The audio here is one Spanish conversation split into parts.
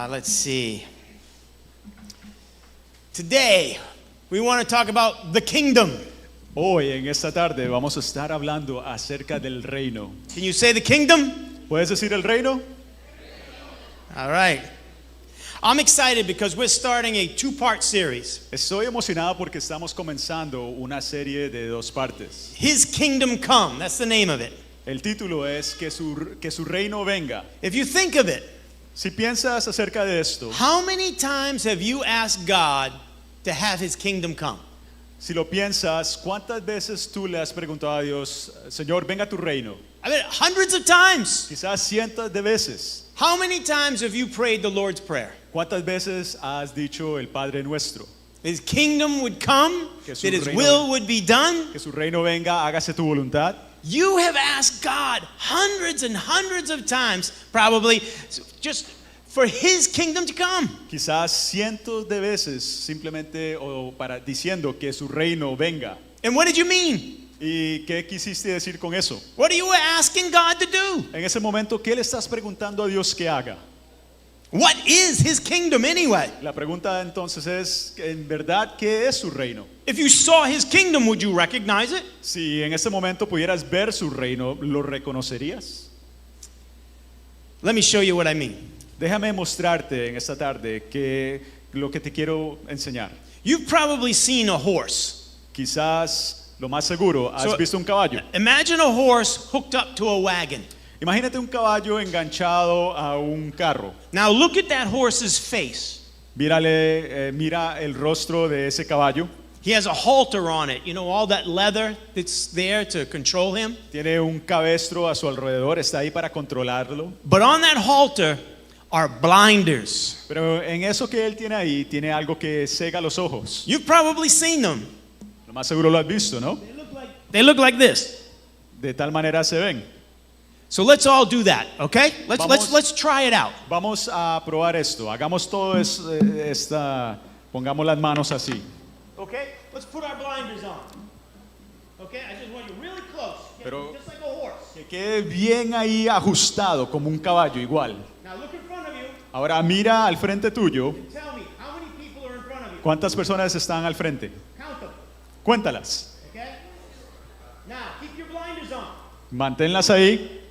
Let's see. Today, we want to talk about the kingdom. Hoy en esta tarde vamos a estar hablando acerca del reino. Can you say the kingdom? ¿Puedes decir el reino? All right. I'm excited because we're starting a two-part series. Estoy emocionado porque estamos comenzando una serie de 2 partes. His kingdom come. That's the name of it. El título es que su reino venga. If you think of it, Si piensas acerca de esto, how many times have you asked God to have his kingdom come? si lo piensas, ¿cuántas veces tú le has preguntado a Dios, Señor, venga tu reino? I mean, hundreds of times. Quizás cientos de veces. How many times have you prayed the Lord's Prayer? ¿Cuántas veces has dicho el Padre Nuestro? His kingdom would come, Que su that his reino- will would be done. Que su reino venga, hágase tu voluntad. You have asked God hundreds and hundreds of times, probably, just for his kingdom to come. Quizás cientos de veces simplemente o para diciendo que su reino venga. And what did you mean? ¿Y qué quisiste decir con eso? What are you asking God to do? En ese momento, ¿qué le estás preguntando a Dios que haga? What is his kingdom anyway? La pregunta entonces es, ¿en verdad qué es su reino? If you saw his kingdom, would you recognize it? Si en ese momento pudieras ver su reino, ¿lo reconocerías? Let me show you what I mean. Déjame mostrarte en esta tarde lo que te quiero enseñar. You've probably seen a horse. Quizás, lo más seguro, has So- visto un caballo. Imagine a horse hooked up to a wagon. Imagínate un caballo enganchado a un carro. Now look at that horse's face. Mira el rostro de ese caballo. He has a halter on it. You know, all that leather that's there to control him. Tiene un cabestro a su alrededor, está ahí para controlarlo. But on that halter are blinders. Pero en eso que él tiene ahí, tiene algo que cega los ojos. You've probably seen them. Lo más seguro lo has visto, ¿no? They look like this. De tal manera se ven. So let's all do that, okay? Vamos. Let's try it out. Vamos a probar esto. Hagamos todo pongamos las manos así. Okay? Let's put our blinders on. Okay? I just want you really close. Pero- Just like a horse. Que quede bien ahí ajustado como un caballo igual. Now look in front of you Ahora mira al frente tuyo. and tell me how many people are in front of you. ¿Cuántas personas están al frente? Count them. Cuéntalas. Okay? Now keep your blinders on. Manténlas ahí.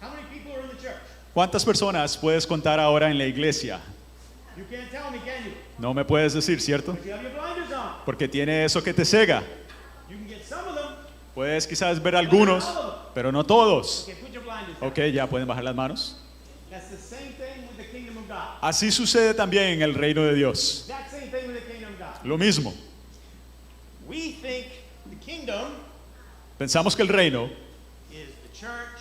How many people are in the church? ¿Cuántas personas puedes contar ahora en la iglesia? You can't tell me, can you? No me puedes decir, ¿cierto? But you have your blinders on. Porque tiene eso que te cega. You can get some of them. Puedes quizás ver algunos, pero no todos. Okay, put your blinders on. Ok, ya pueden bajar las manos. That's the same thing with the kingdom of God. Así sucede también en el reino de Dios. That same thing with the kingdom of God. Lo mismo. We think the kingdom Pensamos que el reino is the church,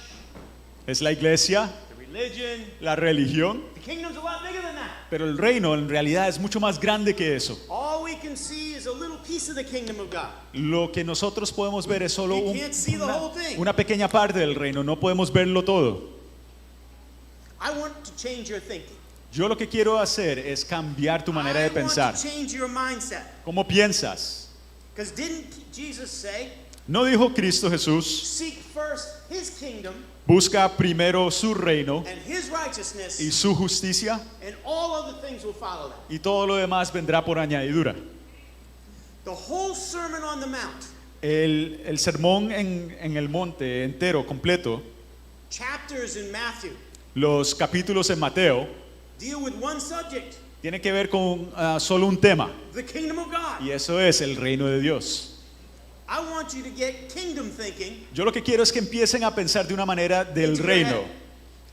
es la iglesia, the religion. la religión, The kingdom's a lot bigger than that. pero el reino en realidad es mucho más grande que eso. All we can see is a little piece of the kingdom of God. Lo que nosotros podemos ver es solo We can't see the whole thing. una pequeña parte del reino, no podemos verlo todo. I want to change your thinking. Yo lo que quiero hacer es cambiar tu manera de I pensar. want to change your mindset. ¿Cómo piensas? Because didn't Jesus say, ¿No dijo Cristo Jesús, seek first his kingdom busca primero su reino and his righteousness, y su justicia, and all other things will follow that? y todo lo demás vendrá por añadidura? The whole Sermon on the Mount, El sermón en el monte entero, completo, chapters in Matthew, los capítulos en Mateo, deal with one subject, tienen que ver con solo un tema, the kingdom of God. y eso es el reino de Dios. I want you to get kingdom thinking, Yo lo que quiero es que empiecen a pensar de una manera del reino,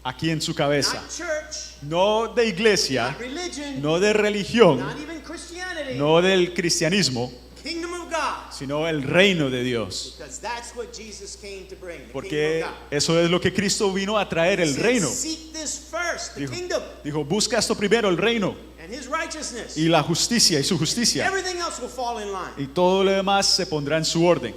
aquí en su cabeza. not church, No de iglesia, not religion, no de religión, not even Christianity, no del cristianismo, kingdom of God. sino el reino de Dios. Because that's what Jesus came to bring, the Porque kingdom of God. eso es lo que Cristo vino a traer, el He said, reino. seek this first, the Dijo, kingdom dijo, busca esto primero, el reino, and his righteousness. y la justicia, y su justicia. Everything else will fall in line. Y todo lo demás se pondrá en su orden.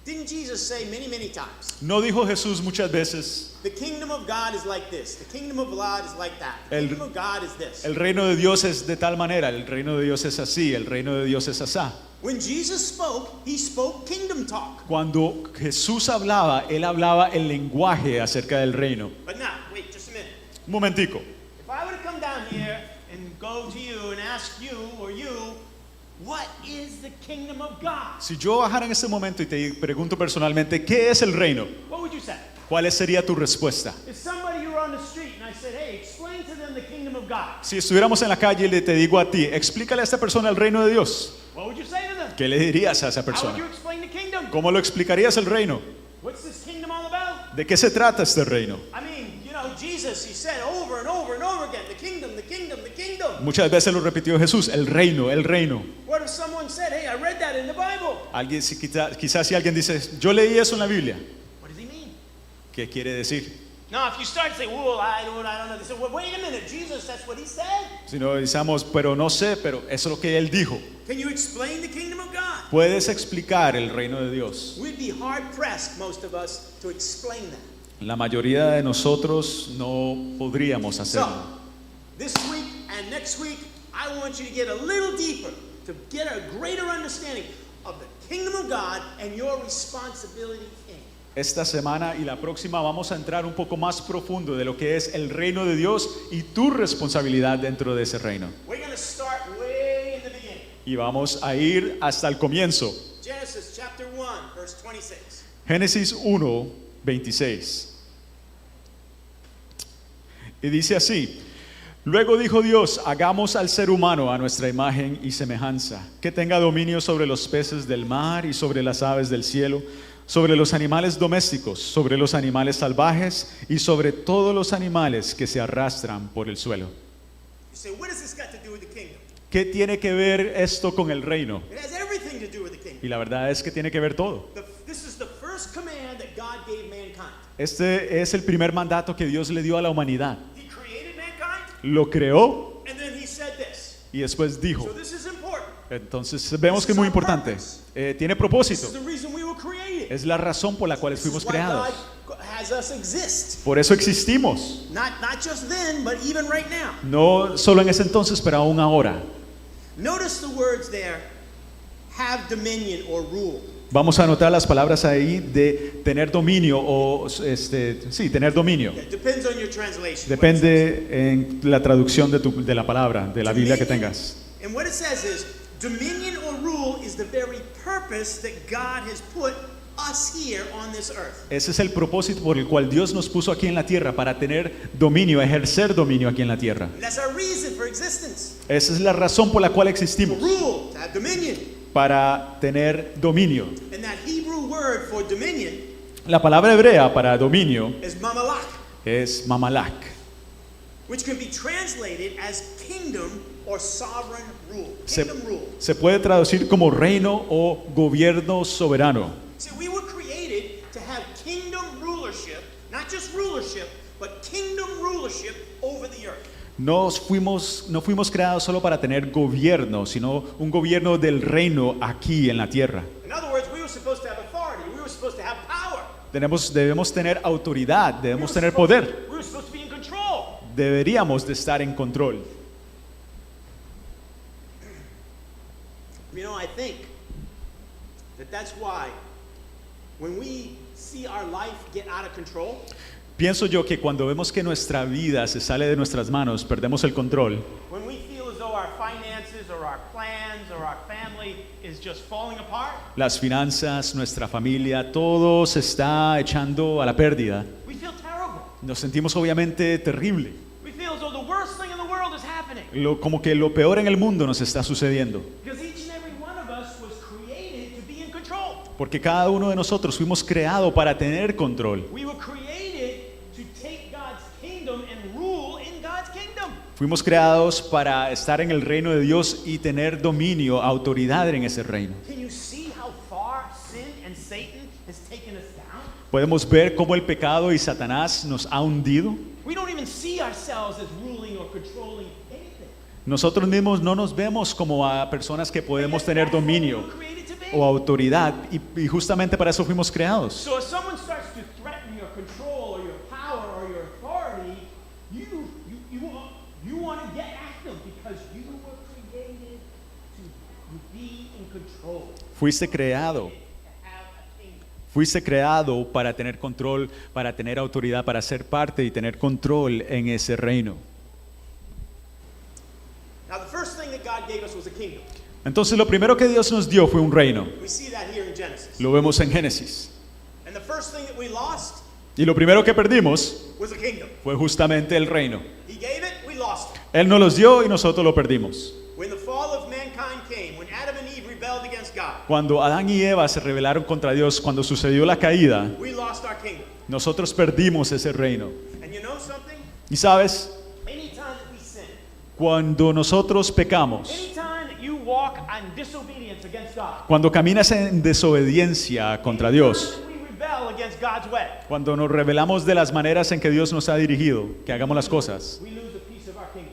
Didn't Jesus say many, many times, ¿No dijo Jesús muchas veces, the kingdom of God is like this, the kingdom of God is like that, the El- kingdom of God is this. el reino de Dios es de tal manera, el reino de Dios es así, el reino de Dios es asá? When Jesus spoke, he spoke kingdom talk. Cuando Jesús hablaba, él hablaba el lenguaje acerca del reino. But now, wait just a minute. Un momentico. If I were and go to you and ask you or you, what is the kingdom of God? Si yo bajara en este momento y te pregunto personalmente, ¿qué es el reino? What would you say? ¿Cuál sería tu respuesta? If somebody you were on the street and I said, hey, explain to them the kingdom of God, Si estuviéramos en la calle y te digo a ti, explícale a esta persona el reino de Dios, what would you say to them? ¿qué le dirías a esa How would you persona? explain the kingdom? ¿Cómo lo explicarías el reino? What's this kingdom all about? ¿De qué se trata este reino? I mean, you know, Jesus, he said over and over and over again, the kingdom, the kingdom, the kingdom. Muchas veces lo repitió Jesús, el reino, el reino. What if someone said, hey, I read that in the Bible? Alguien, quizás si alguien dice, yo leí eso en la Biblia, What does he mean? ¿qué quiere decir? No, if you start to say, well, I don't know. They say, well, wait a minute, Jesus, that's what he said. Si no decimos, pero no sé, pero eso es lo que él dijo. Can you explain the kingdom of God? ¿Puedes explicar el reino de Dios? We'd be hard pressed, most of us, to explain that. La mayoría de nosotros no podríamos hacerlo. So, this week and next week, I want you to get a little deeper, to get a greater understanding of the kingdom of God and your responsibility in it. Esta semana y la próxima vamos a entrar un poco más profundo de lo que es el reino de Dios y tu responsabilidad dentro de ese reino. We're going to start way in the beginning. Y vamos a ir hasta el comienzo. Genesis chapter 1, verse 26. Génesis 1, 26. Y dice así: luego dijo Dios, hagamos al ser humano a nuestra imagen y semejanza, que tenga dominio sobre los peces del mar y sobre las aves del cielo, sobre los animales domésticos, sobre los animales salvajes y sobre todos los animales que se arrastran por el suelo. You say, what does this got to do with the kingdom? ¿Qué tiene que ver esto con el reino? It has everything to do with the kingdom. Y la verdad es que tiene que ver todo. This is the first command that God gave mankind. Este es el primer mandato que Dios le dio a la humanidad. He created mankind, Lo creó and then he said this. y después dijo. So this is important. Entonces vemos que es muy importante. Tiene propósito. This is the reason we were created. Es la razón por la cual This fuimos is why creados. God has us exist. Por eso existimos. Not just then, but even right now. No solo en ese entonces, pero aún ahora. Notice the words there, have dominion or rule. Vamos a anotar las palabras ahí de tener dominio o tener dominio. It depends on your translation. Depende en la traducción de la palabra, de la Biblia que tengas. And what it says is, dominion or rule is the very purpose that God has put us here on this earth. Ese es el propósito por el cual Dios nos puso aquí en la tierra, para tener dominio, ejercer dominio aquí en la tierra. And that's our reason for existence. Esa es la razón por la cual To existimos, rule, to have dominion. para tener dominio. And that Hebrew word for dominion La palabra hebrea para dominio is mamalak, es mamalak, which can be translated as kingdom or sovereign rule. Se, Kingdom rule. se puede traducir como reino o gobierno soberano. See, we were created to have kingdom rulership, not just rulership, but kingdom rulership over the earth. No fuimos creados solo para tener gobierno, sino un gobierno del reino aquí en la tierra. In other words, we were supposed to have authority. We were supposed to have power. Debemos tener autoridad, We debemos were tener supposed- poder, We were supposed to be in control. deberíamos de estar en control. You know, I think that's why when we see our life get out of control, Pienso yo que cuando vemos que nuestra vida se sale de nuestras manos, perdemos el control, when we feel as though our finances or our plans or our family is just falling apart, las finanzas, nuestra familia, todo se está echando a la pérdida. we feel terrible. Nos sentimos obviamente terrible, We feel as though the worst thing in the world is happening. como que lo peor en el mundo nos está sucediendo, Because each and every one of us was created to be in control. porque cada uno de nosotros fuimos creados para tener control. We were created to take God's kingdom and rule in God's kingdom. Fuimos creados para estar en el reino de Dios y tener dominio, autoridad en ese reino. Can you see how far sin and Satan has taken us down? Podemos ver cómo el pecado y Satanás nos ha hundido. We don't even see ourselves as ruling or controlling anything. Nosotros mismos no nos vemos como a personas que podemos tener dominio That's what we were created to be. o autoridad, y justamente para eso fuimos creados. So if someone starts to threaten your control or your power or your authority, you want to get at them because you were created to be in control. Fuiste creado, Have a kingdom. fuiste creado para tener control, para tener autoridad, para ser parte y tener control en ese reino. Now, the first thing that God gave us was a kingdom. Entonces lo primero que Dios nos dio fue un reino. We see that here in Genesis. Lo vemos en Génesis. And the first thing that we lost Y lo primero que perdimos was a kingdom. fue justamente el reino. He gave it, we lost it. Él nos los dio y nosotros lo perdimos. When the fall of mankind came, when Adam and Eve rebelled against God, Cuando Adán y Eva se rebelaron contra Dios, cuando sucedió la caída, we lost our kingdom. nosotros perdimos ese reino. And you know something? Y sabes, Anytime that we sin, cuando nosotros pecamos, anytime that you walk in disobedience against God, cuando caminas en desobediencia contra Dios, anytime that we rebel against God's way, cuando nos rebelamos de las maneras en que Dios nos ha dirigido, que hagamos las cosas, we lose a piece of our kingdom.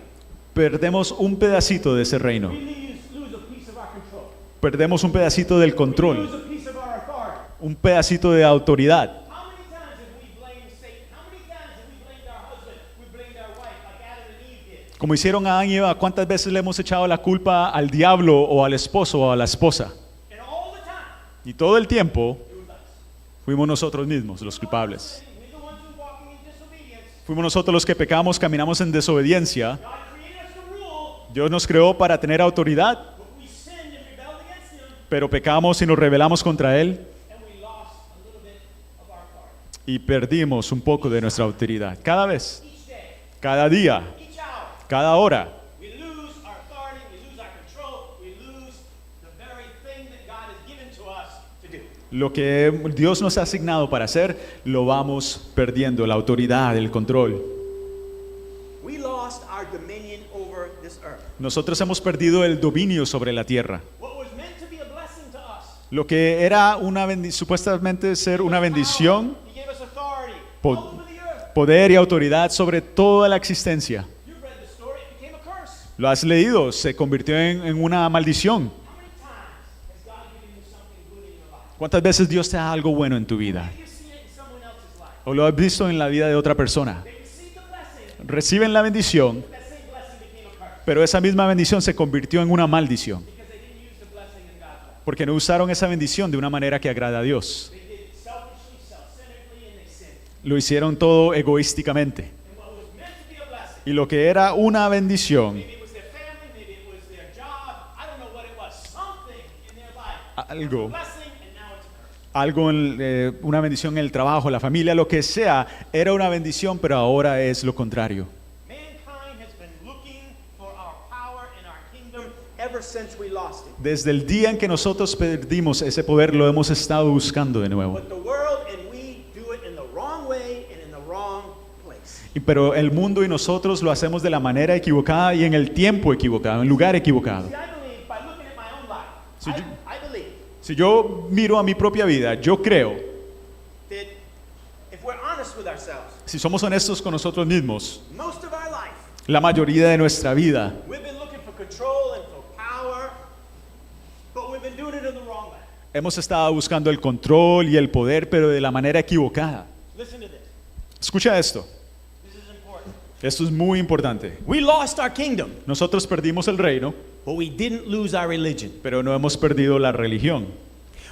perdemos un pedacito de ese reino, We lose a piece of our control. perdemos un pedacito del We control, lose a piece of our authority. un pedacito de autoridad. How many times have we blamed Satan? How many times have we blamed our husband? We blamed our wife like Adam and Eve did. Como hicieron Adán y Eva, ¿cuántas veces le hemos echado la culpa al diablo o al esposo o a la esposa? And all the time, Y todo el tiempo it was us. fuimos nosotros mismos los culpables. We're the ones who walking in disobedience. Fuimos nosotros los que pecamos, caminamos en desobediencia. God created us to rule, Dios nos creó para tener autoridad, but we sinned and rebelled against Him, pero pecamos y nos rebelamos contra Él and we lost a little bit of our authority. y perdimos un poco de nuestra autoridad. Cada vez, Each day, cada día, each hour, cada hora, we lose our authority, we lose our control, we lose the very thing that God has given to us to do. lo que Dios nos ha asignado para hacer, lo vamos perdiendo, la autoridad, el control. We lost our dominion over this earth. Nosotros hemos perdido el dominio sobre la tierra. What was meant to be a blessing to us. Lo que era supuestamente ser una bendición, He gave us authority Po- all over the earth. poder y autoridad sobre toda la existencia. You've read the story, it became a curse. Lo has leído, se convirtió en una maldición. How many times has God given you something good in your life? ¿Cuántas veces Dios te da algo bueno en tu vida? Have you seen it in someone else's life? ¿O lo has visto en la vida de otra persona? They received the blessing, Reciben la bendición, that same blessing became a curse pero esa misma bendición se convirtió en una maldición, because they didn't use the blessing in God's way. porque no usaron esa bendición de una manera que agrada a Dios. They did it selfishly, self-centeredly, and they sinned. Lo hicieron todo egoísticamente. And what was meant to be a blessing, Y lo que era una bendición, maybe it was their family, maybe it was their job, I don't know what it was, something in their life. algo, Blessing, and now it's a curse. una bendición en el trabajo, la familia, lo que sea, era una bendición, pero ahora es lo contrario. Mankind has been looking for our power and our kingdom ever since we lost it. Desde el día en que nosotros perdimos ese poder, lo hemos estado buscando de nuevo. But the world and we do it in the wrong way and in the wrong place. Pero el mundo y nosotros lo hacemos de la manera equivocada y en el tiempo equivocado, en el lugar equivocado. See, I believe by looking at my own life, So I believe Si yo miro a mi propia vida, yo creo, that if we're honest with ourselves, si somos honestos con nosotros mismos, most of our life, la mayoría de nuestra vida we've been looking for control and for power, but we've been doing it in the wrong way. hemos estado buscando el control y el poder, pero de la manera equivocada. Listen to this. Escucha esto, This is important. esto es muy importante. We lost our kingdom, Nosotros perdimos el reino, but we didn't lose our religion. pero no hemos perdido la religión.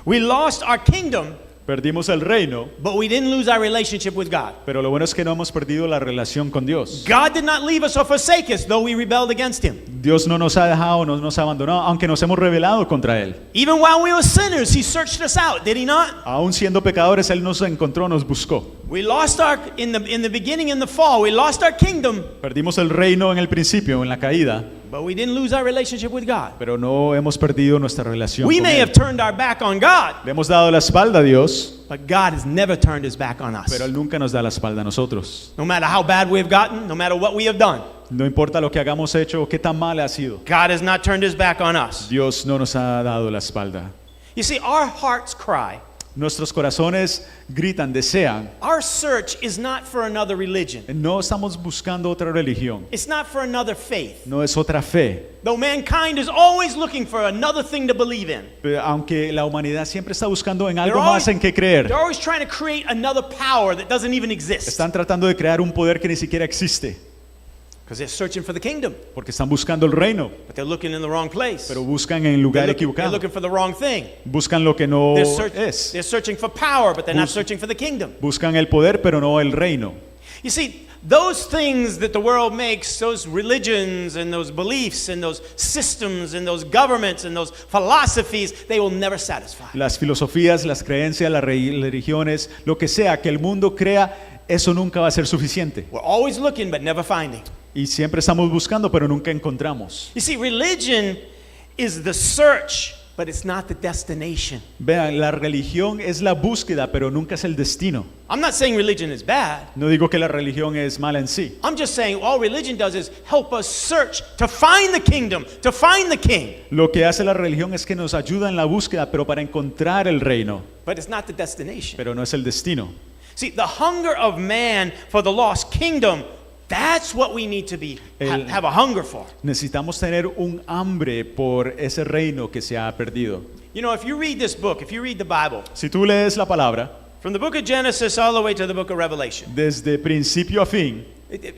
We lost our kingdom, Perdimos el reino, but we didn't lose our relationship with God. pero lo bueno es que no hemos perdido la relación con Dios. God did not leave us or forsake us, though we rebelled against Him. Dios no nos ha dejado, no nos ha abandonado, aunque nos hemos rebelado contra Él. Even while we were sinners, He searched us out, did He not? Aún siendo pecadores, Él nos encontró, nos buscó. We lost our, in the beginning, in the fall, we lost our kingdom, Perdimos el reino en el principio, en la caída, but we didn't lose our relationship with God. pero no hemos perdido nuestra relación We con may Él. have turned our back on God, Le hemos dado la espalda a Dios, but God has never turned His back on us. pero Él nunca nos da la espalda a nosotros. No matter how bad we have gotten, no matter what we have done, No importa lo que hagamos hecho o qué tan mal ha sido, God has not turned His back on us. Dios no nos ha dado la espalda. You see, our hearts cry. Nuestros corazones gritan, desean. Our search is not for another religion. No estamos buscando otra religión, It's not for another faith. no es otra fe. Though mankind is always looking for another thing to believe in. Pero aunque la humanidad siempre está buscando en They're algo always, más en que creer, they're always trying to create another power that doesn't even exist. están tratando de crear un poder que ni siquiera existe, Because they're searching for the kingdom, porque están buscando el reino, but they're looking in the wrong place. pero buscan en el lugar They're equivocado, looking for the wrong thing. buscan lo que no They're es, searching for power, but they're not Bus- searching for the kingdom. buscan el poder, pero no el reino. You see, those things that the world makes, those religions and those beliefs and those systems and those governments and those philosophies, they will never satisfy. Las filosofías, las creencias, las religiones, lo que sea que el mundo crea, eso nunca va a ser suficiente. We're always looking but never finding. Y siempre estamos buscando, pero nunca encontramos. You see, religion is the search, but it's not the destination. Vean, la religión es la búsqueda, pero nunca es el destino. I'm not saying religion is bad. No digo que la religión es mala en sí. I'm just saying all religion does is help us search to find the kingdom, to find the king. Lo que hace la religión es que nos ayuda en la búsqueda, pero para encontrar el reino, But it's not the destination. pero no es el destino. See, the hunger of man for the lost kingdom, that's what we need to be have a hunger for. Necesitamos tener un hambre por ese reino que se ha perdido. You know, if you read this book, if you read the Bible, Si tú lees la palabra, from the book of Genesis all the way to the book of Revelation, desde principio a fin,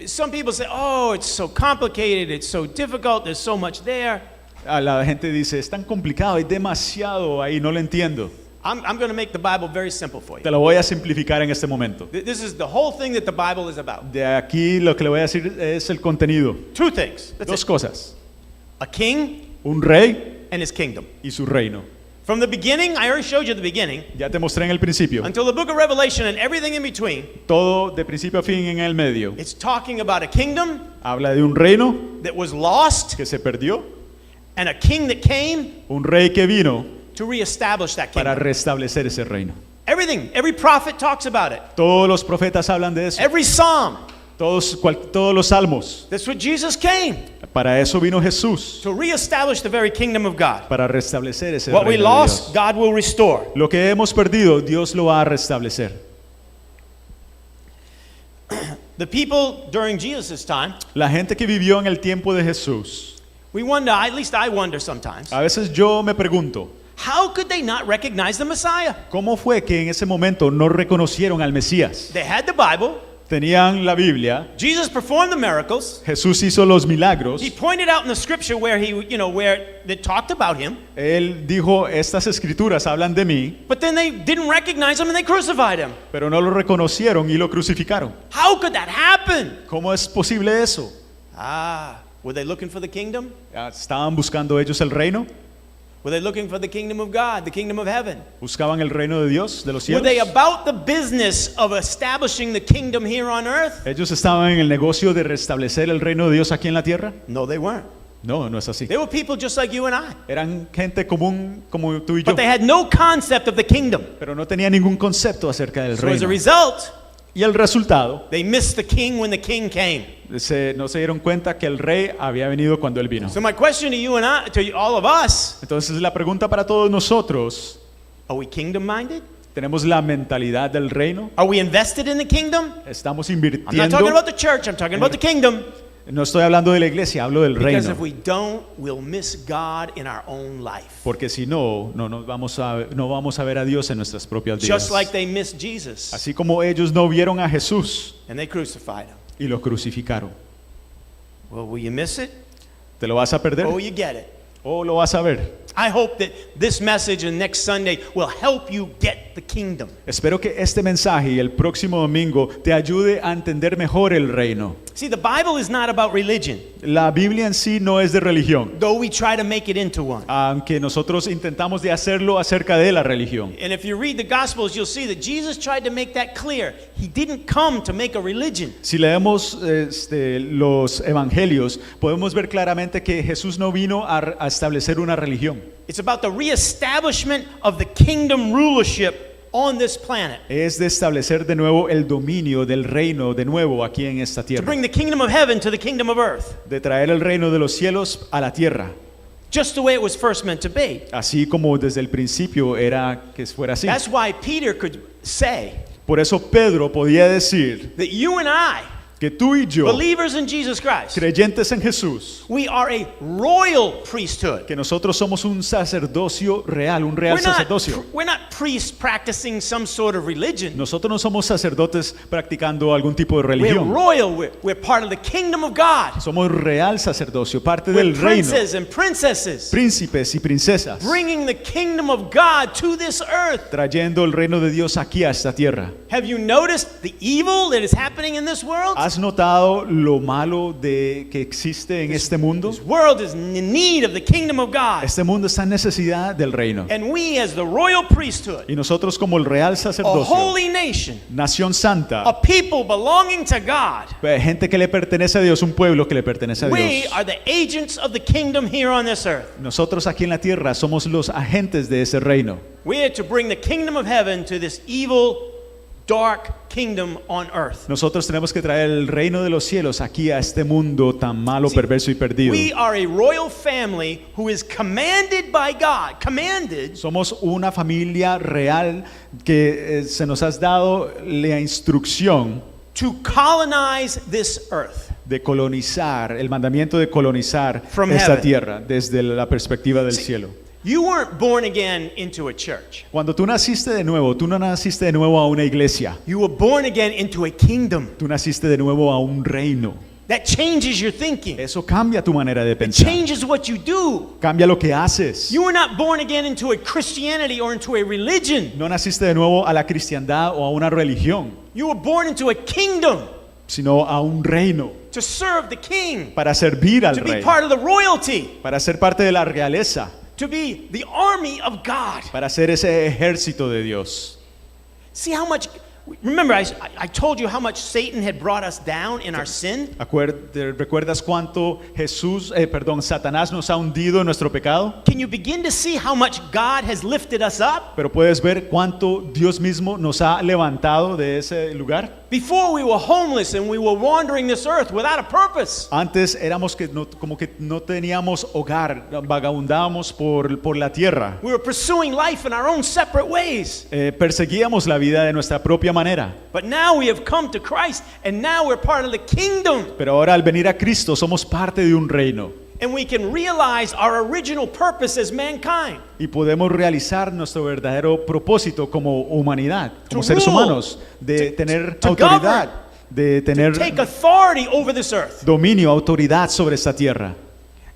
some people say, oh, it's so complicated, it's so difficult, there's so much there. a la gente dice, es tan complicado, hay demasiado ahí, no lo entiendo. I'm going to make the Bible very simple for you. Te lo voy a simplificar en este momento. This is the whole thing that the Bible is about. De aquí lo que le voy a decir es el contenido. Two things. That's Dos it. cosas. A king Un rey and his kingdom. y su reino. From the beginning, I already showed you the beginning, Ya te mostré en el principio. until the book of Revelation and everything in between, Todo de principio a fin en el medio. it's talking about a kingdom Habla de un reino that was lost que se perdió, and a king that came un rey que vino to reestablish that para kingdom. restablecer ese reino. Everything, every prophet talks about it. Todos los profetas hablan de eso. Every psalm. Todos los salmos. That's what Jesus came, Para eso vino Jesús, to reestablish the very kingdom of God. para restablecer ese What we reino de lost, Dios. God will restore. Lo que hemos perdido, Dios lo va a restablecer. The people during Jesus' time, La gente que vivió en el tiempo de Jesús, we wonder, at least I wonder sometimes, a veces yo me pregunto, how could they not recognize the Messiah? ¿cómo fue que en ese momento no reconocieron al Mesías? They had the Bible. Tenían la Biblia, Jesus performed the miracles. Jesús hizo los milagros, He pointed out in the scripture where where they talked about him, Él dijo, estas escrituras hablan de mí, but then they didn't recognize him and they crucified him. pero no lo reconocieron y lo crucificaron. How could that happen? ¿Cómo es posible eso? Were they looking for the kingdom? ¿Estaban buscando ellos el reino? Were they looking for the kingdom of God, the kingdom of heaven? ¿Buscaban el reino de Dios, de los Were cielos? they about the business of establishing the kingdom here on earth? ¿Ellos estaban en el negocio de restablecer el reino de Dios aquí en la tierra? No, they weren't. No, no es así. They were people just like you and I. Eran gente común como tú y yo, But they had no concept of the kingdom. pero no tenían ningún concepto acerca del So as a reino. result, Y el resultado, they missed the king when the king came. no se dieron cuenta que el rey había venido cuando él vino. So my question to you and I, to all of us, Entonces la pregunta para todos nosotros, are we kingdom minded? ¿tenemos la mentalidad del reino? Are we invested in the kingdom? ¿Estamos I'm not invirtiendo? talking about the church, I'm talking about the kingdom. No estoy hablando de la iglesia, hablo del Because reino. if we don't, we'll miss God in our own life. Porque si no, no vamos a ver a Dios en nuestras propias vidas. Just like they missed Jesus Así como ellos no vieron a Jesús and they crucified him. y lo crucificaron. Well, will you miss it ¿Te lo vas a perder or will you get it? o lo vas a ver? I hope that this message and next Sunday will help you get the kingdom. Espero que este mensaje y el próximo domingo te ayude a entender mejor el reino. See, the Bible is not about religion, La Biblia en sí no es de religión, though we try to make it into one. aunque nosotros intentamos de hacerlo acerca de la religión. And if you read the Gospels, you'll see that Jesus tried to make that clear. He didn't come to make a religion. Si leemos los evangelios, podemos ver claramente que Jesús no vino a establecer una religión. It's about the reestablishment of the kingdom rulership on this planet. Es de establecer de nuevo el dominio del reino de nuevo aquí en esta To tierra. bring the kingdom of heaven to the kingdom of earth. De traer el reino de los cielos a la tierra. Just the way it was first meant to be. Así como desde el principio era que fuera así. That's why Peter could say Por eso Pedro podía decir that you and I que tú y yo, believers in Jesus Christ, creyentes en Jesús, we are a royal priesthood. que nosotros somos un sacerdocio real, un real sacerdocio. We're not priests practicing some sort of religion. Nosotros no somos sacerdotes practicando algún tipo de We're religión. royal. We're part of the kingdom of God. Somos real sacerdocio, parte We're del reino, princes and princesses, príncipes y princesas, bringing the kingdom of God to this earth. trayendo el reino de Dios aquí a esta tierra. Have you noticed the evil that is happening in this world? ¿Has notado lo malo de que existe en este mundo? This world is in need of the kingdom of God. Este mundo está en necesidad del reino. And we as the royal priesthood, Y nosotros como el real a sacerdocio, holy nation, nación santa, a people belonging to God, gente que le pertenece a Dios, un pueblo que le pertenece a we Dios. are the agents of the kingdom here on this earth. Nosotros aquí en la tierra somos los agentes de ese reino. We are to bring the kingdom of heaven to this evil, dark kingdom on earth. Nosotros tenemos que traer el reino de los cielos aquí a este mundo tan malo, perverso y perdido. We are a royal family who is commanded by God, commanded Somos una familia real que se nos has dado la instrucción to colonize this earth. de colonizar, el mandamiento de colonizar From esta heaven. tierra desde la perspectiva del See, cielo. You weren't born again into a church. Cuando tú naciste de nuevo, tú no naciste de nuevo a una iglesia, You were born again into a kingdom. tú naciste de nuevo a un reino. That changes your thinking. Eso cambia tu manera de It pensar, changes what you do. cambia lo que haces. You were not born again into a Christianity or into a religion. No naciste de nuevo a la cristiandad o a una religión, You were born into a kingdom sino a un reino, to serve the king, para servir al to be rey, part of the royalty, para ser parte de la realeza, to be the army of God. para ser ese ejército de Dios. See how much, remember I told you how much Satan had brought us down in our sin? ¿Recuerdas cuánto Satanás nos ha hundido en nuestro pecado? Can you begin to see how much God has lifted us up? Pero puedes ver cuánto Dios mismo nos ha levantado de ese lugar. Before we were homeless and we were wandering this earth without a purpose. Antes éramos como que no teníamos hogar, vagabundábamos por la tierra. We were pursuing life in our own separate ways. Perseguíamos la vida de nuestra propia manera. But now we have come to Christ and now we're part of the kingdom. Pero ahora al venir a Cristo somos parte de un reino And we can realize our original purpose as mankind. y podemos realizar nuestro verdadero propósito como humanidad, como To seres rule, humanos, de tener to autoridad, govern, de tener Take authority over this earth. dominio, autoridad sobre esta tierra.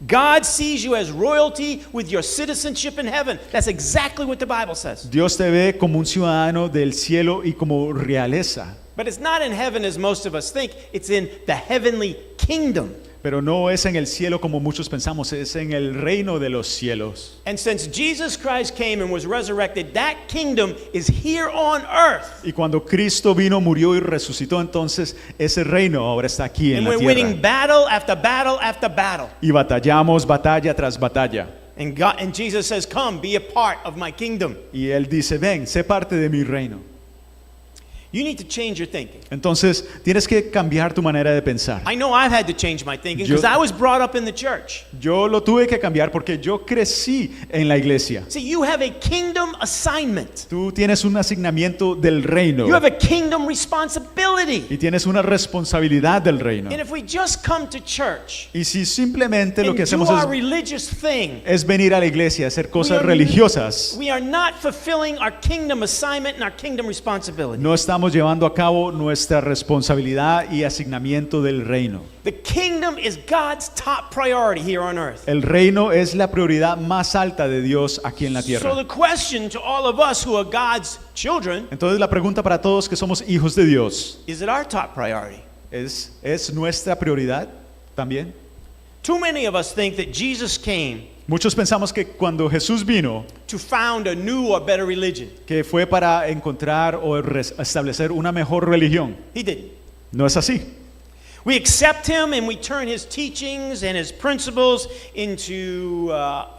God sees you as royalty with your citizenship in heaven. That's exactly what the Bible says. Dios te ve como un ciudadano del cielo y como realeza, But it's not in heaven as most of us think. It's in the heavenly kingdom. pero no es en el cielo como muchos pensamos, es en el reino de los cielos. And since Jesus Christ came and was resurrected, that kingdom is here on earth. Y cuando Cristo vino, murió y resucitó, entonces ese reino ahora está aquí en And la we're tierra. winning battle after battle after battle. Y batallamos batalla tras batalla. And Jesus says, "Come, be a part of my kingdom." Y Él dice, ven, sé parte de mi reino. You need to change your thinking. Entonces, tienes que cambiar tu manera de pensar. I know I've had to change my thinking Yo- because I was brought up in the church. Yo lo tuve que cambiar porque yo crecí en la iglesia. See, you have a kingdom assignment. Tú tienes un asignamiento del reino You have a kingdom responsibility. y tienes una responsabilidad del reino. And if we just come to church Y si simplemente lo and que do hacemos our religious thing, es venir a la iglesia a hacer we cosas are- religiosas, we are not fulfilling our kingdom assignment and our kingdom responsibility. no estamos llevando a cabo nuestra responsabilidad y asignamiento del reino. The kingdom is God's top priority here on earth. El reino es la prioridad más alta de Dios aquí en la So tierra. the question to all of us who are God's children, Entonces la pregunta para todos que somos hijos de Dios, is it our top priority? ¿es nuestra prioridad también? Too many of us think that Jesus came Muchos pensamos que cuando Jesús vino, to found a new or better religion. que fue para encontrar o establecer una mejor religión. He didn't. No es así. We accept him and we turn his teachings and his principles into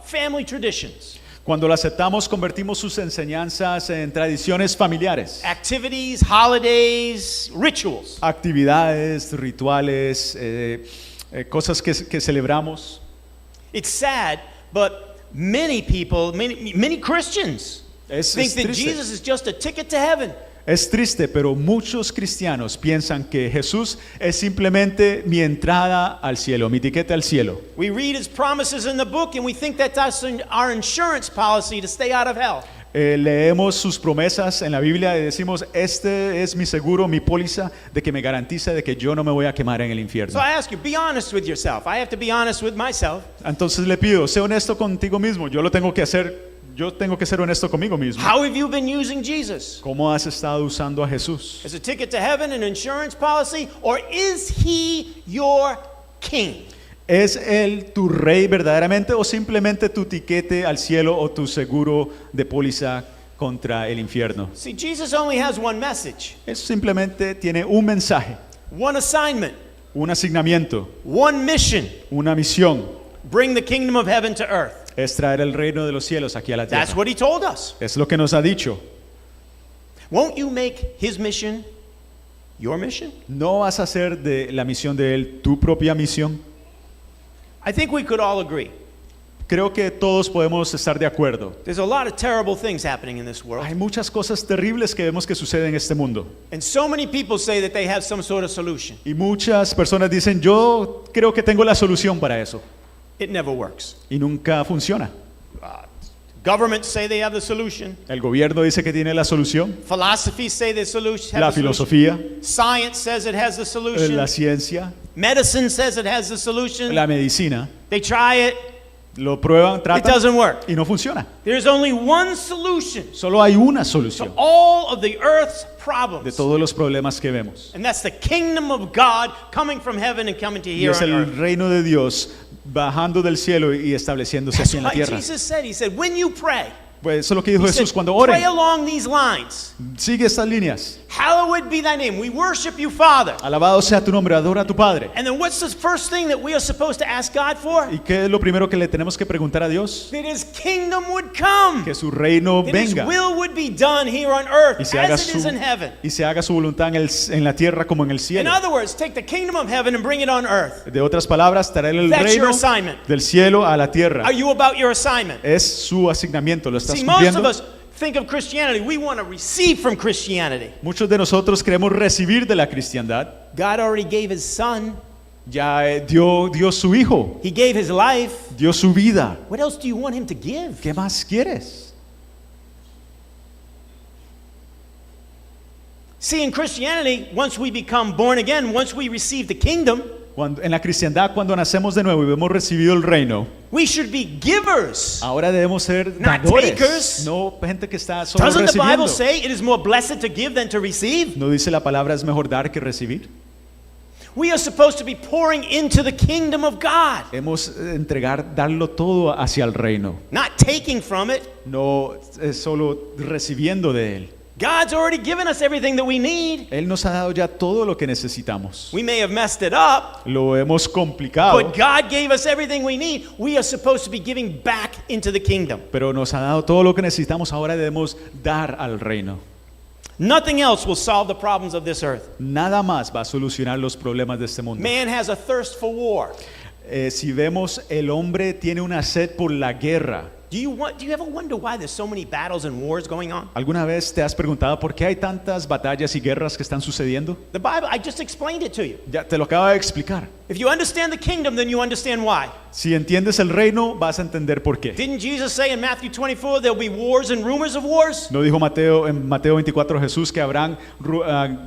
family traditions, Cuando lo aceptamos, convertimos sus enseñanzas en tradiciones familiares, activities, holidays, rituals. actividades, rituales, cosas que celebramos. It's sad, but many people, many Christians Es think that triste. Jesus is just a ticket to heaven. Es triste, pero muchos cristianos piensan que Jesús es simplemente mi entrada al cielo, mi tiquete al cielo. We read his promises in the book and we think that that's our insurance policy to stay out of hell. Leemos sus promesas en la Biblia y decimos, este es mi seguro, mi póliza de que me garantiza de que yo no me voy a quemar en el So infierno. I ask you, be honest with yourself. I have to be honest with myself. Entonces le pido, sé honesto contigo mismo, yo tengo que ser honesto conmigo mismo. How have you been using Jesus? ¿Cómo has estado usando a Jesús? As a ticket to heaven, an insurance policy, or is he your king? ¿Es Él tu rey verdaderamente o simplemente tu tiquete al cielo o tu seguro de póliza contra el infierno? See, Jesus only has one message, Él simplemente tiene un mensaje, one assignment, un asignamiento, one mission. una misión. Bring the kingdom of heaven to earth. Es traer el reino de los cielos aquí a la That's tierra. what he told us. Es lo que nos ha dicho. Won't you make his mission your mission? ¿No vas a hacer de la misión de Él tu propia misión? I think we could all agree. Creo que todos podemos estar de acuerdo. There's a lot of terrible things happening in this world. Hay muchas cosas terribles que vemos que suceden en este mundo. And so many people say that they have some sort of solution. Y muchas personas dicen, yo creo que tengo la solución para eso. It never works. Y nunca funciona. Governments say they have the solution. El gobierno dice que tiene la solución. Philosophies say the solution. La filosofía, Science says it has the solution. la ciencia, Medicine says it has the solution. la medicina. They try it. Lo prueban, It tratan doesn't work. y no funciona. There's only one solution Solo hay una to solución all of the earth's de problems. todos los problemas que vemos. And that's the kingdom of God coming from heaven and coming to Y here es on el earth. reino de Dios bajando del cielo y estableciéndose That's aquí en la why tierra. Jesus said, he said, when you pray, Pues eso es lo que dijo he Jesús said, cuando pray oren. along these lines. Sigue estas líneas. Hallowed be thy name. We worship you, Father. Alabado sea tu nombre, adora a tu Padre. And then what's the first thing that we are supposed to ask God for? ¿Y qué es lo primero que le tenemos que preguntar a Dios? That his kingdom would come. Que su reino That his venga will would be done here on earth y se haga as it is in heaven. su voluntad en la tierra como en el In cielo. other words, take the kingdom of heaven and bring it on earth. De otras palabras, traer el That's your reino assignment. del cielo a la tierra. Are you about your assignment? Es su asignamiento, ¿lo estás See, most of cumpliendo? us think of Christianity. We want to receive from Christianity. Muchos de nosotros queremos recibir de la cristiandad. God already gave his son. Ya dio su hijo, He gave his life. dio su vida. What else do you want him to give? ¿Qué más quieres? See, in Christianity, once we become born again, once we receive the kingdom, En la cristiandad, cuando nacemos de nuevo y hemos recibido el reino, we should be givers. ahora debemos ser Not dadores, takers. no gente que está solo Doesn't the recibiendo. Bible say it is more blessed to give than to receive? ¿No dice la palabra es mejor dar que recibir? We are supposed to be pouring into the kingdom of God, Hemos darlo todo hacia el reino, not taking from it. no es solo recibiendo de él. God's already given us everything that we need. Él nos ha dado ya todo lo que necesitamos. We may have messed it up, Lo hemos complicado, but God gave us everything we need. We are supposed to be giving back into the kingdom. pero nos ha dado todo lo que necesitamos. Ahora debemos dar al reino. Nothing else will solve the problems of this earth. Nada más va a solucionar los problemas de este mundo. Man has a thirst for war. Si vemos, el hombre tiene una sed por la guerra. Do you ever wonder why there's so many battles and wars going on? ¿Alguna vez te has preguntado por qué hay tantas batallas y guerras que están sucediendo? The Bible, I just explained it to you. Ya te lo acabo de explicar. If you understand the kingdom, then you understand why. Si entiendes el reino, vas a entender por qué. Didn't Jesus say in Matthew 24 there'll be wars and rumors of wars? ¿No dijo en Mateo 24 Jesús que habrán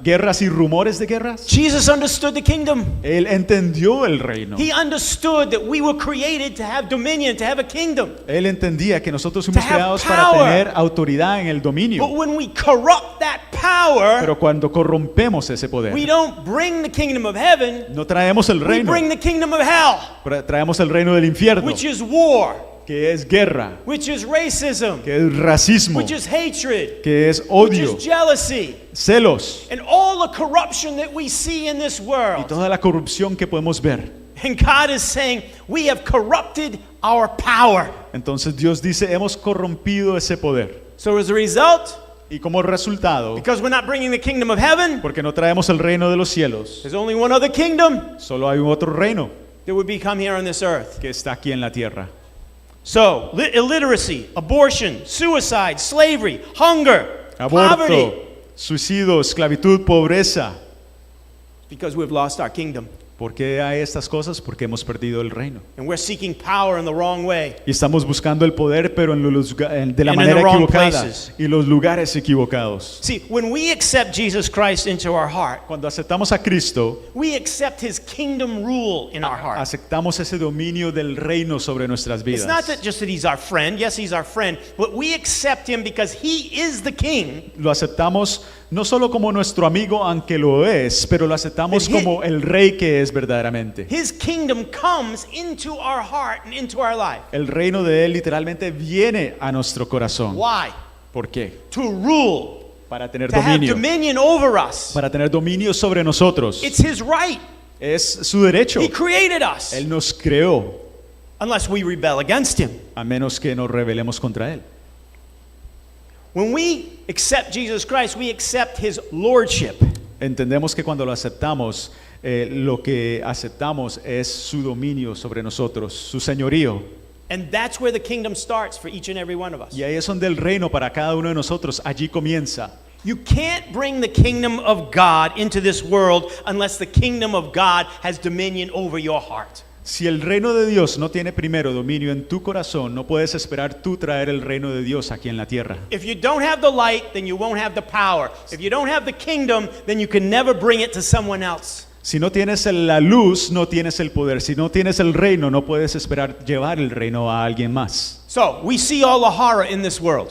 guerras y rumores de guerras? Jesus understood the kingdom. Él entendió el reino. He understood that we were created to have dominion, to have a kingdom. Él entendía que nosotros fuimos have creados para power. tener autoridad en el But dominio. when we corrupt that power, Pero cuando corrompemos ese we poder, don't bring the kingdom of heaven, no traemos el we reino, bring the kingdom of hell, traemos el reino del infierno, which is war, que es guerra, which is racism, que es racismo, which is hatred, que es which odio, is jealousy, celos and all the corruption that we see in this y world. toda la corrupción que podemos ver. And God is saying, we have corrupted our power. Entonces Dios dice, hemos corrompido ese poder. So as a result, Y como resultado, because we're not bringing the kingdom of heaven, porque no traemos el reino de los cielos, there's only one other kingdom solo hay un otro reino that would become here on this earth. que está aquí en la tierra. So, illiteracy, abortion, suicide, slavery, hunger, Aborto, poverty, suicidio, esclavitud, pobreza. Because we've lost our kingdom. ¿Por qué hay estas cosas? Porque hemos perdido el reino. And we're seeking power in the wrong way. Y estamos buscando el poder, pero de la And in manera the wrong equivocada places. y los lugares equivocados. See, when we accept Jesus Christ into our heart, Cuando aceptamos a Cristo, we accept his kingdom rule in our heart. aceptamos ese dominio del reino sobre nuestras It's not vidas. that just that he's our friend. Yes, he's our friend. But we accept him because he is the king. Lo aceptamos no solo como nuestro amigo, aunque lo es, pero lo aceptamos And he- como el rey que es verdaderamente. His kingdom comes into our heart and into our life. El reino de él literalmente viene a nuestro corazón. Why? ¿Por qué? To rule, Para tener to have dominio. dominion over us. Para tener dominio sobre nosotros. It's his right. Es su derecho. He created us. Él nos creó, Unless we rebel against him. a menos que nos rebelemos contra él. When we accept Jesus Christ, we accept his lordship. Entendemos que cuando lo aceptamos, lo que aceptamos es su dominio sobre nosotros, su señorío. And that's where the kingdom starts for each and every one of us. Y ahí es donde el reino para cada uno de nosotros allí comienza. You can't bring the kingdom of God into this world unless the kingdom of God has dominion over your heart. Si el reino de Dios no tiene primero dominio en tu corazón, no puedes esperar tú traer el reino de Dios aquí en la tierra. If you don't have the light, then you won't have the power. If you don't have the kingdom, then you can never bring it to someone else. Si no tienes la luz, no tienes el poder. Si no tienes el reino, no puedes esperar llevar el reino a alguien más. So, we see all the horror in this world.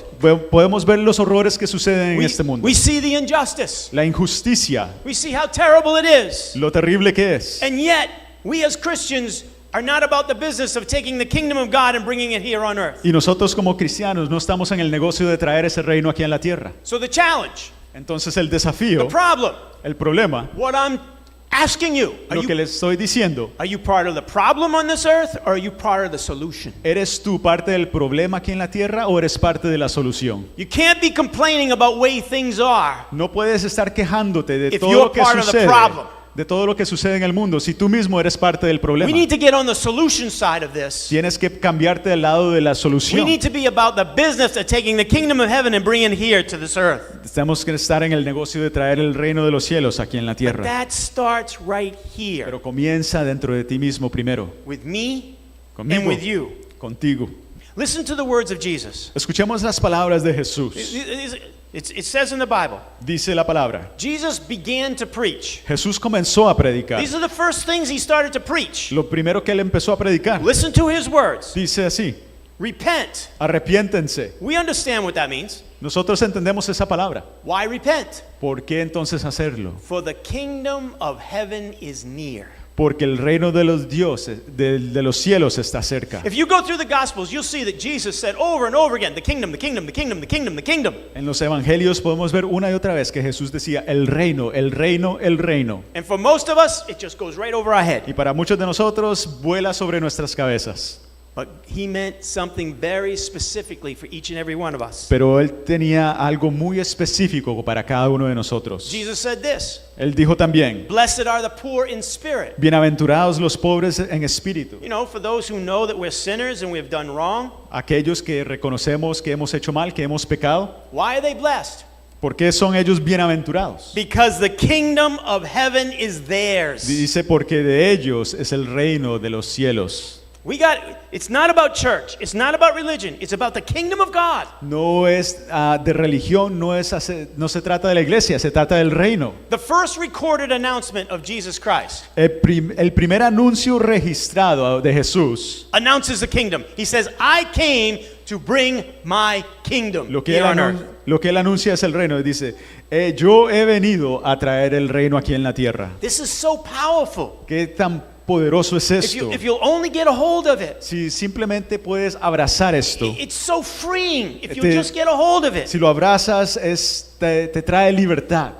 Podemos ver los horrores que suceden en este mundo. We see the injustice. La injusticia, We see how terrible it is. lo terrible que es. And yet, we as Christians are not about the business of taking the kingdom of God and bringing it here on earth. Y nosotros como cristianos no estamos en el negocio de traer ese reino aquí en la tierra. So the challenge, Entonces el the desafío, problem, el problema, what I'm asking you, lo que les estoy diciendo, are you part of the problem on this earth or are you part of the solution? ¿eres tú parte del problema aquí en la tierra o eres parte de la solución? You can't be complaining about way things are No puedes estar quejándote de if todo you're lo que part of the sucede, problem. de todo lo que sucede en el mundo, si tú mismo eres parte del We problema. need to get on the solution side of this. Tienes que cambiarte del lado de la We solución. need to be about the business of taking the kingdom of heaven and bringing it here to this earth. Tenemos que estar en el negocio de traer el reino de los cielos aquí en la tierra. That starts right here Pero comienza dentro de ti mismo primero, with me and conmigo, with you. contigo. Listen to the words of Jesus. Escuchemos las palabras de Jesús. It says in the Bible, Dice la palabra. Jesus began to preach. Jesús comenzó a predicar. These are the first things he started to preach. Lo primero que él empezó a predicar. Listen to his words. Dice así, Repent. arrepiéntense. We understand what that means. Nosotros entendemos esa palabra. Why repent? ¿Por qué entonces hacerlo? For the kingdom of heaven is near. Porque el reino de los dioses, de los cielos está cerca. If you go through the Gospels, you'll see that Jesus said over and over again, the kingdom, the kingdom, the kingdom, the kingdom, the kingdom. En los evangelios podemos ver una y otra vez que Jesús decía el reino, el reino, el reino. And for most of us, it just goes right over our head. Y para muchos de nosotros vuela sobre nuestras cabezas. But he meant something very specifically for each and every one of us. Pero él tenía algo muy específico para cada uno de nosotros. Jesus said this, Él dijo también, blessed are the poor in spirit. bienaventurados los pobres en espíritu. You know, for those who know that we're sinners and we've done wrong, Aquellos que reconocemos que hemos hecho mal, que hemos pecado. why are they blessed? ¿Por qué son ellos bienaventurados? Because the kingdom of heaven is theirs. Dice porque de ellos es el reino de los cielos. It's not about church, it's not about religion, it's about the kingdom of God. No es de religión, no se trata de la iglesia, se trata del reino. The first recorded announcement of Jesus Christ El primer anuncio registrado de Jesús, announces the kingdom. He says, I came to bring my kingdom lo que here on earth. él anuncia es el reino. Y dice, yo he venido a traer el reino aquí en la tierra. This is so powerful. ¿Qué tan poderoso es esto? If you'll only get a hold of it. Si simplemente puedes abrazar esto, It's so freeing if you Te- just get a hold of it. si lo abrazas, te trae libertad.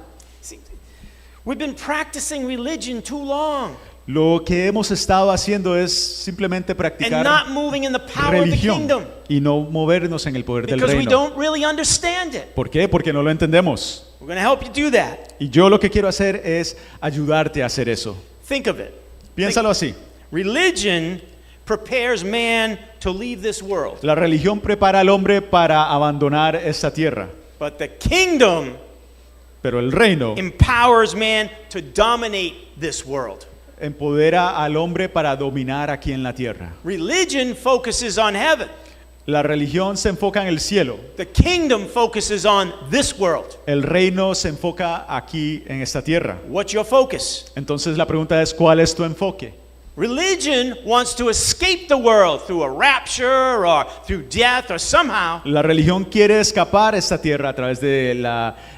See, we've been practicing religion too long Lo que hemos estado haciendo es simplemente and practicar not moving in the power of the religión kingdom y no movernos en el poder del because we reino. don't really understand it. ¿Por qué? Porque no lo entendemos. We're going to help you do that. Y yo lo que quiero hacer es ayudarte a hacer eso. Think of it. Piénsalo así. Religion prepares man to leave this world, La religión prepara al hombre para abandonar esta tierra, but the kingdom Pero el reino empowers man to dominate this world. empodera al hombre para dominar aquí en la tierra. Religion focuses on heaven. La religión se enfoca en el cielo. The kingdom focuses on this world. El reino se enfoca aquí en esta tierra. What's your focus? Entonces la pregunta es, ¿cuál es tu enfoque? Religion wants to escape the world through a rapture or through death or somehow. La religión quiere escapar esta tierra a través de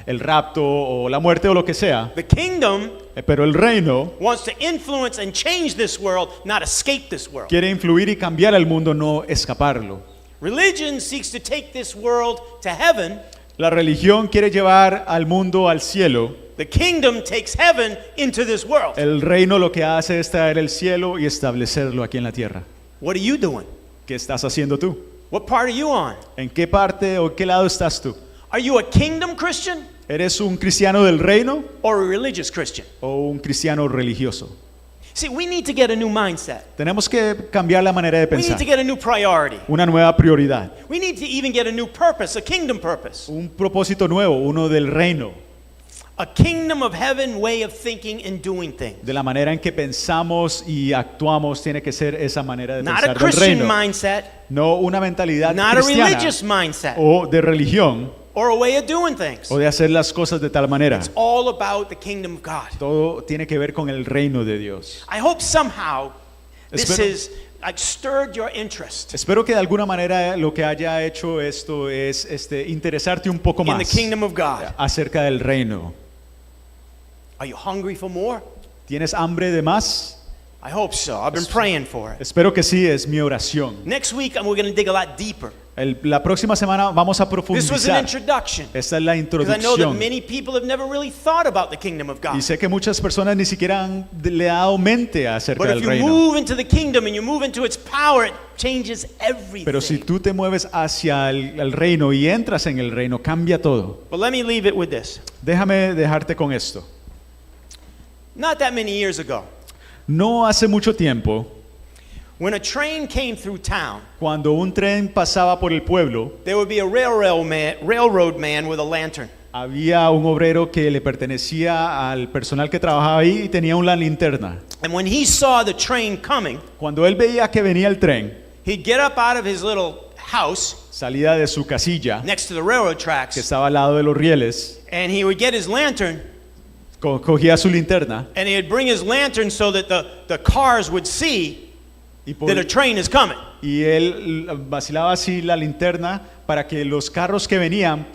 el rapto o la muerte o lo que sea. The kingdom Pero el reino wants to influence and change this world, not escape this world. quiere influir y cambiar el mundo, no escaparlo. Religion seeks to take this world to heaven. La religión quiere llevar al mundo al cielo. The kingdom takes heaven into this world. El reino lo que hace es traer el cielo y establecerlo aquí en la tierra. What are you doing? ¿Qué estás haciendo tú? What part are you on? ¿En qué parte o qué lado estás tú? Are you a kingdom Christian ¿Eres un cristiano del reino or a religious Christian? o un cristiano religioso? See, we need to get a new mindset. Tenemos que cambiar la manera de We need pensar. to get a new priority. Una nueva prioridad, We need to even get a new purpose, a kingdom purpose. un propósito nuevo, uno del reino, A kingdom of heaven way of thinking and doing things. de la manera en que pensamos y actuamos tiene que ser esa manera de Not a pensar del Christian reino, mindset, no una mentalidad not a cristiana religious mindset, o de religión or a way of doing things. o de hacer las cosas de tal manera. It's all about the kingdom of God. Todo tiene que ver con el reino de Dios. I hope somehow this Espero- has like stirred your interest Espero que de alguna manera lo que haya hecho esto es interesarte un poco in the más kingdom of God. acerca del reino. Are you hungry for more? ¿Tienes hambre de más? I hope so. I've been praying for it. Espero que sí, es mi oración. Next week, we're going to dig a lot deeper. La próxima semana vamos a This was an profundizar. introduction. Esta es la Because I know that introducción. many people have never really thought about the kingdom of God. Y sé que muchas personas ni siquiera le han dado mente acerca But if del you reino. move into the kingdom and you move into its power, it changes Pero si everything. tú te mueves hacia el reino y entras en el reino, cambia todo. But let me leave it with this. Déjame dejarte con esto. Not that many years ago, No hace mucho tiempo, when a train came through town, cuando un tren pasaba por el pueblo, there would be a railroad man with a lantern. había un obrero que le pertenecía al personal que trabajaba ahí y tenía una linterna. And when he saw the train coming, Cuando él veía que venía el tren, he'd get up out of his little house salía de su casilla, next to the railroad que tracks, estaba al lado de los rieles, and he would get his lantern, cogía su linterna and he'd bring his lantern so that the cars would see y, that a train is coming. y él vacilaba así la linterna para que los carros que venían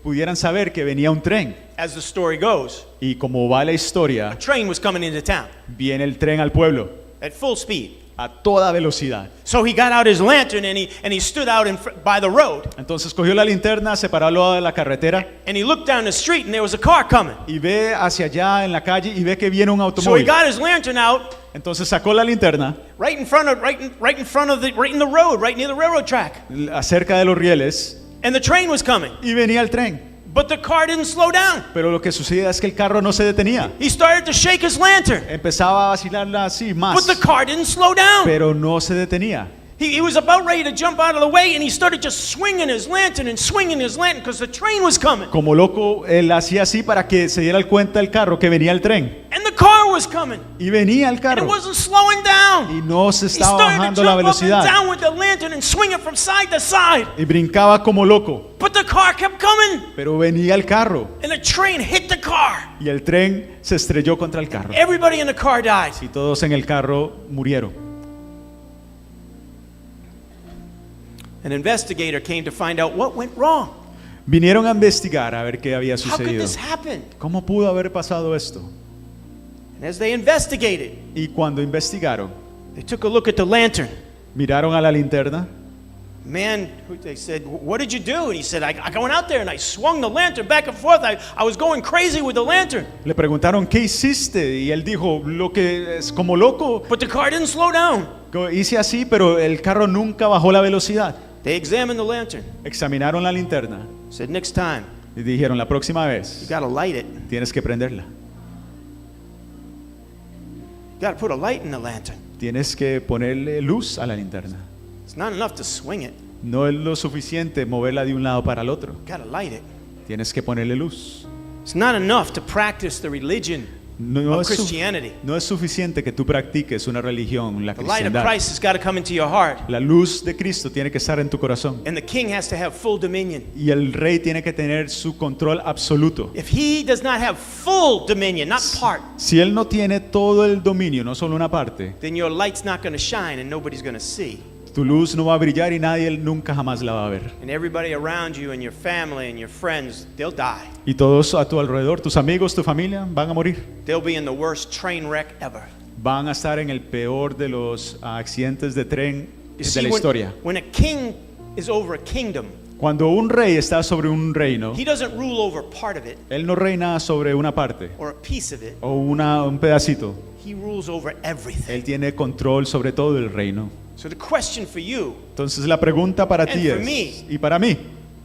pudieran saber que venía un tren. As the story goes, Y como va la a historia, train was coming into town viene el tren al pueblo at full speed. a toda velocidad. So he got out his lantern and he stood out by the road, Entonces cogió la linterna, se paró al lado de la carretera and he looked down the street and there was a car coming. y ve hacia allá en la calle y ve que viene un So he automóvil. got his lantern out Entonces sacó la linterna right in the road, right near the railroad track. acerca de los rieles And the train was coming, y venía el tren. but the car didn't slow down. Pero lo que sucedía es que el carro no se detenía. He started to shake his lantern, Empezaba a vacilarla así but más, the car didn't slow down. pero no se detenía. He was about ready to jump out of the way, and he started just swinging his lantern because the train was coming. Como loco, él hacía así para que se diera cuenta el carro que venía el tren. And the car was coming, Y venía el and it carro wasn't slowing down. y no se He estaba started to bajando la jump up and velocidad down with the lantern and swing it from side to side. y brincaba como loco. But the car kept coming, Pero venía el carro and the train hit the car. y el tren se estrelló contra el carro Everybody in the car died. y todos en el carro murieron. An investigator came to find out what went wrong. Vinieron a investigar a ver qué había How could sucedido. this happen? ¿Cómo pudo haber pasado esto? And as they investigated, Y cuando investigaron, they took a look at the lantern. miraron a la linterna. Man, they said, "What did you do?" And he said, I went out there and I swung the lantern back and forth. I was going crazy with the lantern, Le preguntaron, ¿qué hiciste? Y él dijo, lo que es como loco. but the car didn't slow down. Hice así, pero el carro nunca bajó la velocidad. They examined the lantern. Examinaron la linterna Said, "Next time, y dijeron, la próxima you vez got to light it. tienes que prenderla. You got to put a light in the lantern. Tienes que ponerle luz a la linterna. It's not enough to swing it. No es lo suficiente moverla de un lado para el otro. You got to light it." Tienes que ponerle luz. It's not enough to practice the religion No of es, Christianity. no es suficiente que tú practiques una religión, la The light of cristiandad. Christ has got to come into your heart. La luz de Cristo tiene que estar en tu corazón. And the king has to have full dominion. Y el rey tiene que tener su control absoluto. If he does not have full dominion, not part, Si él no tiene todo el dominio, no solo una parte, then your light's not going to shine and nobody's going to see. tu luz no va a brillar y nadie nunca jamás la va a ver. And everybody around you and your family and your friends, they'll die. Y todos a tu alrededor, tus amigos, tu familia, van a morir. They'll be in the worst train wreck ever. Van a estar en el peor de los accidentes de tren You de see, la historia. when a king is over a kingdom, Cuando un rey está sobre un reino, he doesn't rule over part of it él no reina sobre una parte or a piece of it. o un pedacito. He rules over everything. Él tiene control sobre todo el reino. So the question for you Entonces la pregunta para And ti for es, me. y para mí,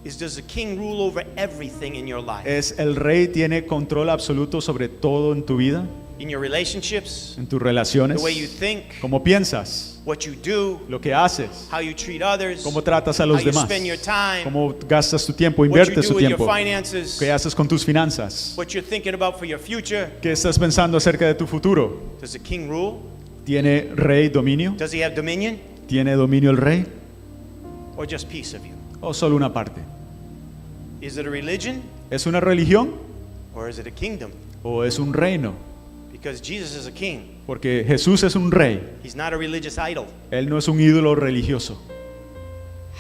is, does the king rule over everything in your life? es el rey tiene control absoluto sobre todo en tu vida, In your relationships, en tus relaciones, the way you think, cómo piensas, what you do, lo que haces, how you treat others, cómo tratas a los how you demás, spend your time, cómo gastas tu tiempo, what you inviertes do tu with your tiempo, finances, qué haces con tus finanzas, what you're thinking about for your future. qué estás pensando acerca de tu futuro. Does the king rule? ¿Tiene rey dominio? Does he have dominion? ¿Tiene dominio el rey? Or just piece of you? ¿O solo una parte? Is it a religion ¿Es una religión or is it a kingdom? o es un reino? Because Jesus is a king. Porque Jesús es un rey. He's not a religious idol. Él no es un ídolo religioso.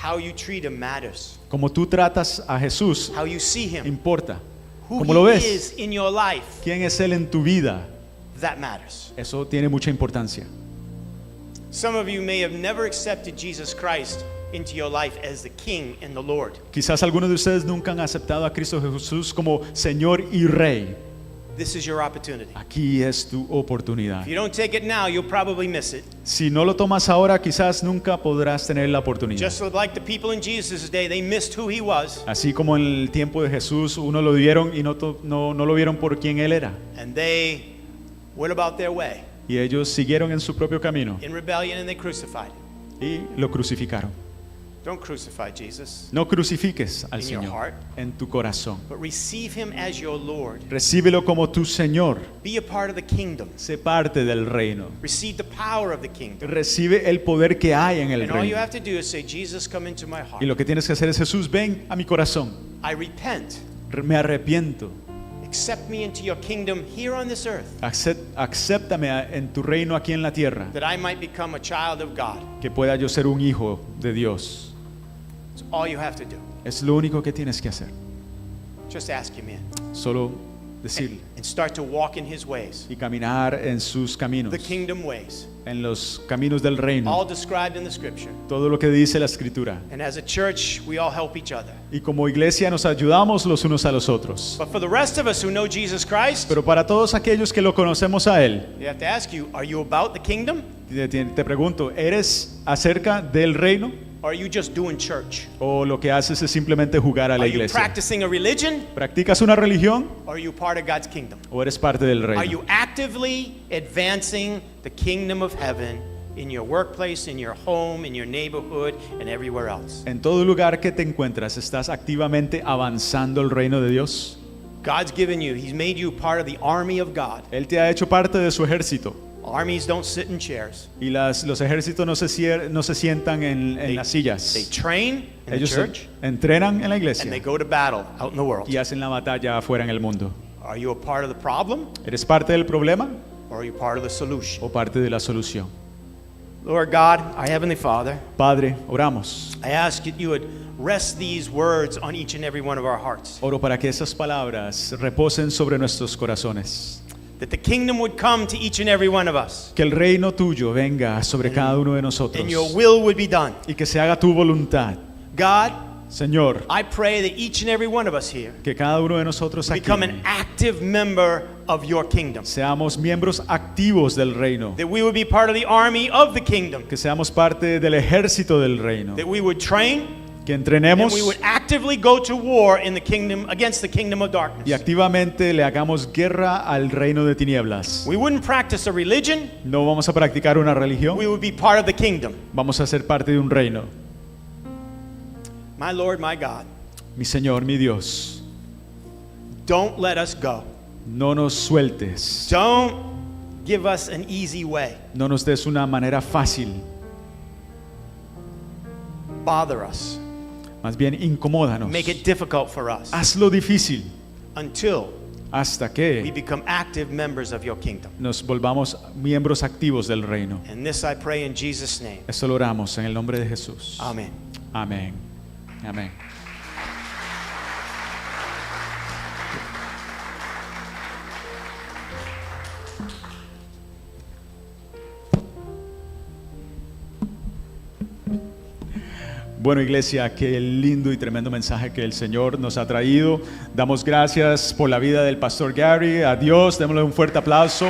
How you treat him matters. Como tú tratas a Jesús, How you see him. importa. Who ¿Cómo lo he ves? is in your life. ¿Quién es Él en tu vida? That matters. Eso tiene mucha importancia. Some of you may have never accepted Jesus Christ into your life as the King and the Lord. Quizás algunos de ustedes nunca han aceptado a Cristo Jesús como Señor y Rey. This is your opportunity. Aquí es tu oportunidad. If you don't take it now, you'll probably miss it. Si no lo tomas ahora, quizás nunca podrás tener la oportunidad. Just like the people in Jesus' day, they missed who he was, Así como en el tiempo de Jesús, uno lo vieron y no lo vieron por quién Él era. and they went about their way Y ellos siguieron en su propio camino in rebellion and they crucified him. y lo crucificaron. Don't crucify Jesus, No crucifiques al In your Señor heart. en tu corazón. but receive him as your Lord. Recíbelo como tu Señor. Be a part of the kingdom. Sé parte del reino. Receive the power of the kingdom. Recibe el poder que hay en el And all you reino. have to do is say, Jesus, come into my heart. Y lo que tienes que hacer es, Jesús, ven a mi corazón. I repent. Me arrepiento. Accept me into your kingdom here on this earth, Acéptame en tu reino aquí en la tierra. that I might become a child of God. Que pueda yo ser un hijo de Dios. It's all you have to do. Es lo único que tienes que hacer. Just ask him in. Solo decirle. And start to walk in his ways, Y caminar en sus caminos. the kingdom ways, En los caminos del reino. all described in the scripture. Todo lo que dice la escritura. And as a church, we all help each other. Y como iglesia nos ayudamos los unos a los otros. But for the rest of us who know Jesus Christ, Pero para todos aquellos que lo conocemos a Él, you have to ask you, are you about the kingdom te pregunto, ¿eres acerca del reino? or are you just doing church? ¿O lo que haces es simplemente jugar a la Are you iglesia? practicing a religion ¿Practicas una religión or are you part of God's kingdom? o eres parte del Are reino? you actively advancing the kingdom of heaven in your workplace, in your home, in your neighborhood, and everywhere else? En todo lugar que te encuentras, ¿estás activamente avanzando el reino de Dios? God's given you, He's made you part of the army of God. Él te ha hecho parte de su ejército. Armies don't sit in chairs. Y los ejércitos no se sientan en las They sillas. train in the Ellos church entrenan en la and they iglesia go to battle out in the world. y hacen la batalla afuera en el mundo. Are you a part of the problem ¿Eres parte del problema or are you part of the solution? o parte de la solución? Lord God, our Heavenly Father, Padre, oramos. I ask that you would rest these words on each and every one of our hearts. Oro para que esas palabras reposen sobre nuestros corazones. That the kingdom would come to each and every one of us. Que el reino tuyo venga sobre cada uno de nosotros. And your will would be done. Y que se haga tu voluntad. God, Señor, I pray that each and every one of us here que cada uno de nosotros aquí become an active member of your kingdom. seamos miembros activos del reino. That we would be part of the army of the kingdom. Que seamos parte del ejército del reino. That we would train Que and entrenemos we would actively go to war in the kingdom against the kingdom of y darkness. activamente le hagamos guerra al reino de tinieblas. We wouldn't practice a religion, No vamos a practicar una religión, we would be part of the kingdom. vamos a ser parte de un reino. My Lord, my God, Mi Señor, mi Dios, Don't let us go. No nos sueltes. Don't give us an easy way. No nos des una manera fácil. Bother us. Más bien, incomódanos. Make it difficult for us Hazlo difícil until hasta we que become active members of your kingdom. nos volvamos miembros activos del reino. And this I pray in Jesus' name. Esto lo oramos en el nombre de Jesús. Amen. Amén. Amén. Bueno, iglesia, qué lindo y tremendo mensaje que el Señor nos ha traído. Damos gracias por la vida del pastor Gary. A Dios, démosle un fuerte aplauso.